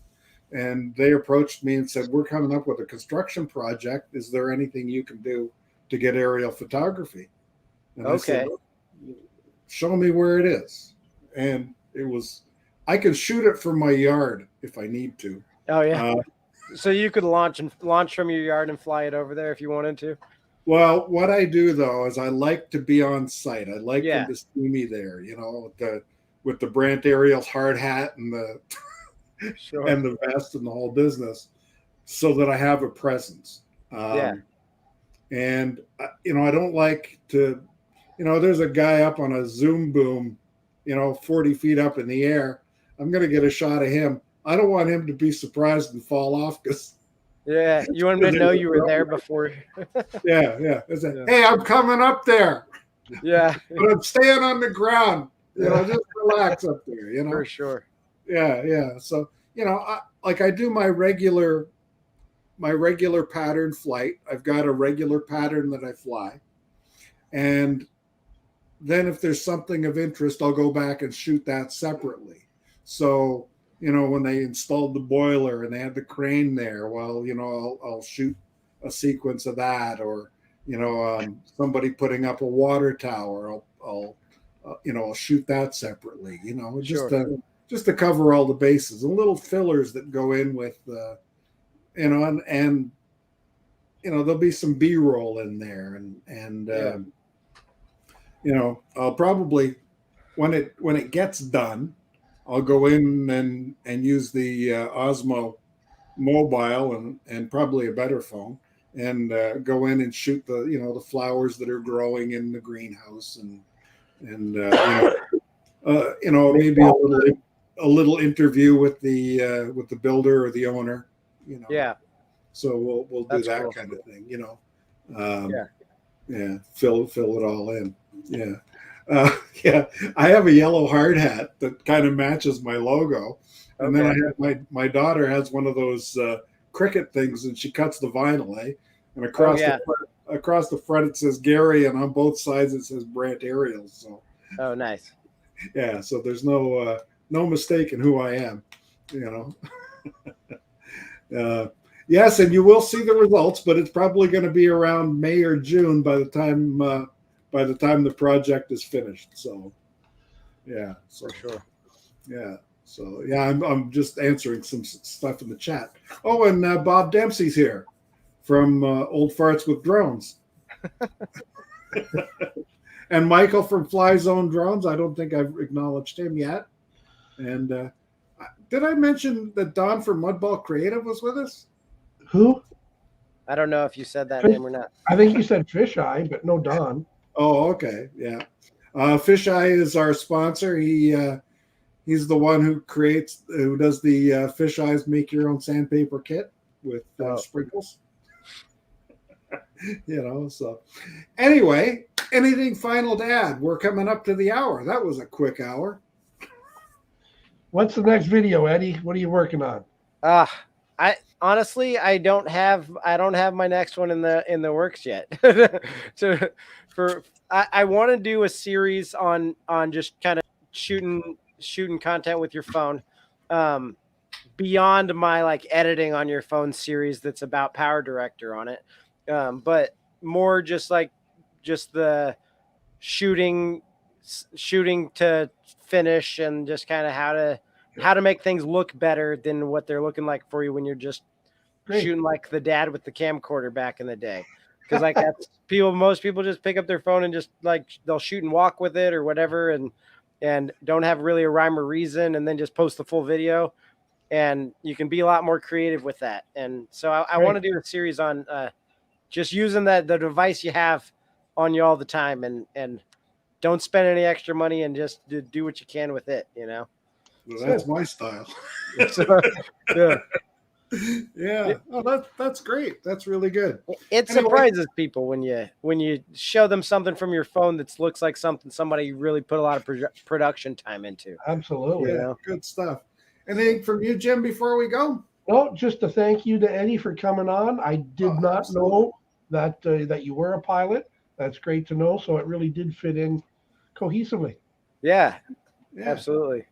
And they approached me and said, "We're coming up with a construction project. Is there anything you can do to get aerial photography?" And I said, "Show me where it is." And it was, I can shoot it from my yard if I need to. Oh yeah. So you could launch from your yard and fly it over there if you wanted to. Well, what I do though is I like to be on site. I like them to see me there, with the Brant Aerials hard hat and the Sure. and the vest and the whole business, so that I have a presence. Yeah. And I don't like to, there's a guy up on a Zoom boom, 40 feet up in the air. I'm going to get a shot of him. I don't want him to be surprised and fall off because. Yeah. You want him to know you were there before. Yeah. Hey, I'm coming up there. Yeah. But I'm staying on the ground. Just relax up there. For sure. Yeah. So I do my regular pattern flight. I've got a regular pattern that I fly, and then if there's something of interest, I'll go back and shoot that separately. So when they installed the boiler and they had the crane there, well, I'll shoot a sequence of that, or somebody putting up a water tower, I'll shoot that separately. Just to cover all the bases, and little fillers that go in with and there'll be some B-roll in there, and I'll probably, when it gets done, I'll go in and use the Osmo mobile and probably a better phone, and go in and shoot the flowers that are growing in the greenhouse, and maybe a little interview with the builder or the owner. Yeah. So we'll do that cool. Kind of thing. Yeah. Fill it all in. Yeah. Yeah. I have a yellow hard hat that kind of matches my logo. And then I have my daughter has one of those cricket things, and she cuts the vinyl, and across the front it says Gary, and on both sides it says Brant Aerials. So. Oh, nice. Yeah. So there's no mistake in who I am. Yes, and you will see the results, but it's probably going to be around May or June by the time the project is finished. So, yeah, for sure. Yeah, so yeah, I'm just answering some stuff in the chat. Oh, and Bob Dempsey's here from Old Farts with Drones, and Michael from Fly Zone Drones. I don't think I've acknowledged him yet. And did I mention that Don from Mudball Creative was with us? Who? I don't know if you said that name or not. I think you said Fisheye, but no Don. Oh, okay. Yeah. Fisheye is our sponsor. He's the one who does the Fisheye's Make Your Own Sandpaper Kit with sprinkles. So anyway, anything final to add? We're coming up to the hour. That was a quick hour. What's the next video, Eddie? What are you working on? I honestly, I don't have my next one in the works yet. I want to do a series on just kind of shooting content with your phone, beyond my like editing on your phone series that's about Power Director on it, but more just the shooting to finish, and just kind of how to make things look better than what they're looking like for you when you're just shooting like the dad with the camcorder back in the day. Because like most people just pick up their phone and just like they'll shoot and walk with it or whatever, and don't have really a rhyme or reason, and then just post the full video. And you can be a lot more creative with that. And so I want to do a series on just using the device you have on you all the time, and don't spend any extra money, and just do what you can with it. Well, that's my style. So, yeah. Yeah. Oh, that's great. That's really good. It surprises people when you show them something from your phone that looks like something somebody really put a lot of production time into. Absolutely. Yeah, good stuff. Anything from you, Jim, before we go? No, just a thank you to Eddie for coming on. I did not know that you were a pilot. That's great to know. So it really did fit in cohesively. Yeah. Absolutely.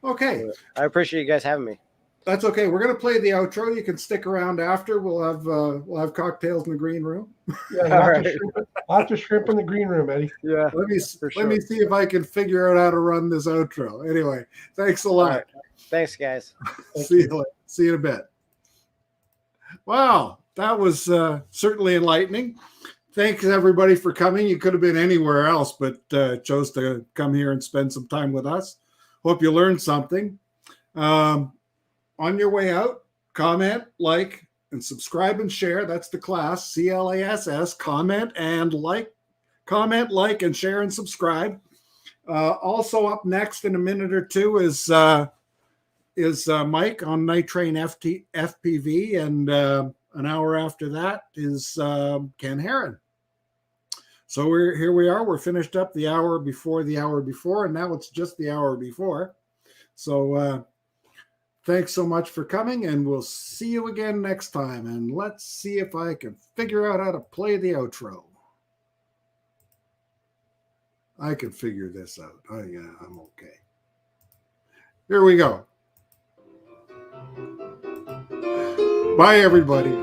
Okay. I appreciate you guys having me. That's okay. We're going to play the outro. You can stick around after. We'll have cocktails in the green room. Yeah, lots of shrimp in the green room, Eddie. Yeah. Let me see if I can figure out how to run this outro. Anyway, thanks a lot. Right. Thanks, guys. See you in a bit. Wow, that was certainly enlightening. Thanks everybody for coming. You could have been anywhere else, but chose to come here and spend some time with us. Hope you learned something. on your way out, comment, like, and subscribe and share. That's the class, CLASS. Comment, like, and share and subscribe. Also up next in a minute or two is Mike on Night Train FPV, and an hour after that is Ken Herron. So here we are. We're finished up the hour before, and now it's just the hour before. So thanks so much for coming, and we'll see you again next time. And let's see if I can figure out how to play the outro. I can figure this out. Oh, yeah, I'm okay. Here we go. Bye, everybody.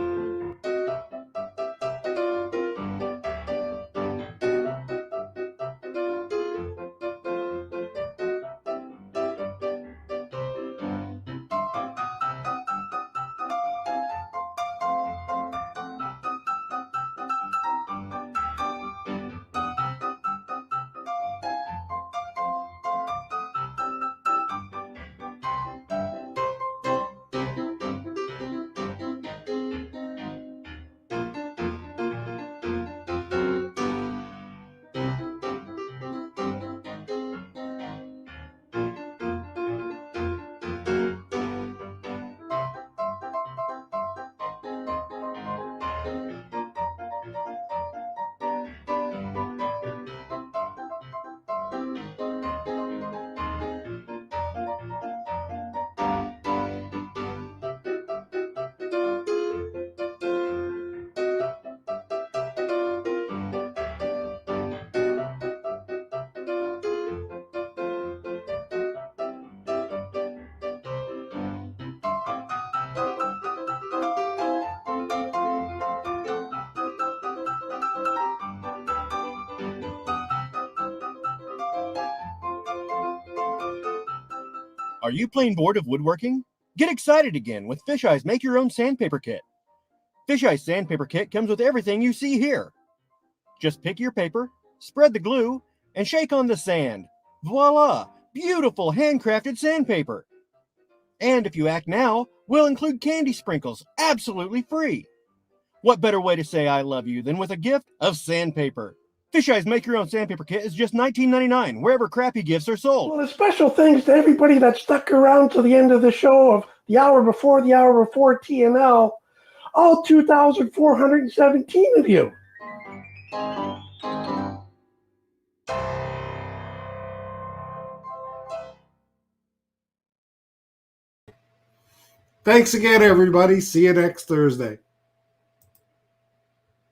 Are you plain bored of woodworking? Get excited again with Fisheye's Make Your Own Sandpaper Kit. Fisheye's Sandpaper Kit comes with everything you see here. Just pick your paper, spread the glue, and shake on the sand. Voila! Beautiful handcrafted sandpaper. And if you act now, we'll include candy sprinkles absolutely free. What better way to say I love you than with a gift of sandpaper? Fisheye's Make Your Own Sandpaper Kit is just $19.99 wherever crappy gifts are sold. Well, a special thanks to everybody that stuck around to the end of the show of the hour before TNL, all 2,417 of you. Thanks again, everybody. See you next Thursday.